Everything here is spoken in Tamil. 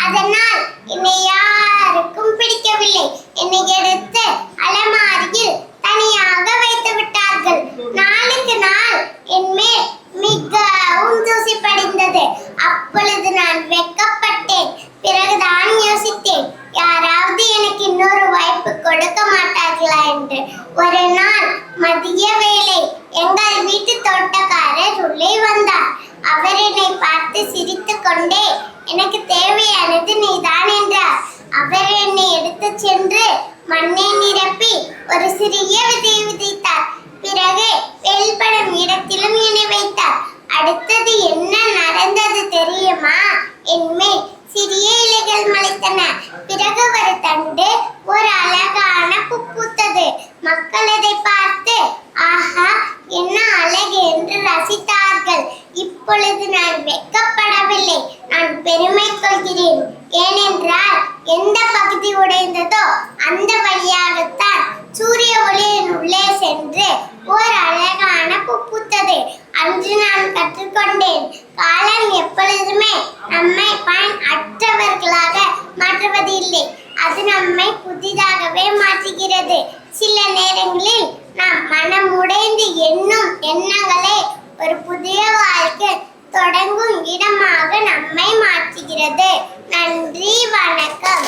அதனால் என்னை யாருக்கும் பிடிக்கவில்லை. என்னை எடுத்து அலமாரியில் தனியாக வைத்து விட்டார்கள். நாளுக்கு நாள் என் மேல் மிகவும் தூசி படிந்தது. அப்பொழுது நான் வெட்கப்பட்டேன். பிறகுதான் யோசித்தேன், யாராவது எனக்கு இன்னொரு வாய்ப்பு கொடுக்க மாட்டார்களா என்று. ஒரு நாள் மதிய வேளை எங்கள் வீட்டு தோட்டக்காரர் உள்ளே வந்தார். அவர் என்னை பார்த்து சிரித்துக் கொண்டே, எனக்கு தேவையானது நீதான் என்றார். அவர் என்னை எடுத்து சென்று மண்ணை நிரப்பி ஒரு சிறிய விதையை விதைத்தார். பிறகு வெளிப்படும் இடத்திலும் என்னை வைத்தார். அடுத்தது என்ன நடந்தது தெரியுமா? என்மேல் சிறிய இலைகள் முளைத்தன. பிறகு ஒரு தண்டு, ஒரு அழகான பூ பூத்தது. மக்கள் அதை பார்த்து ஆஹா என்ன அழகு என்று ரசித்தார்கள். இப்பொழுது நான் வெட்கப்படவில்லை, நான் பெருமை கொள்கிறேன். ஏனென்றால் எந்த பகுதி உடைந்ததோ அந்த வழியாகத்தான் சூரிய ஒளியின் உள்ளே சென்று ஒரு அழகான பூ பூத்தது. அன்று நான் கற்றுக்கொண்டேன், காலம் எப்பொழுதுமே நம்மை பயன் அற்றவர்களாக மாற்றுவது இல்லை, அது நம்மை புதிதாகவே மாற்றுகிறது. சில நேரங்களில் நாம் மனம் உடைந்து எண்ணும் எண்ணங்களே ஒரு புதிய வாழ்க்கை தொடங்கும் இடமாக நம்மை மாற்றுகிறது. நன்றி, வணக்கம்.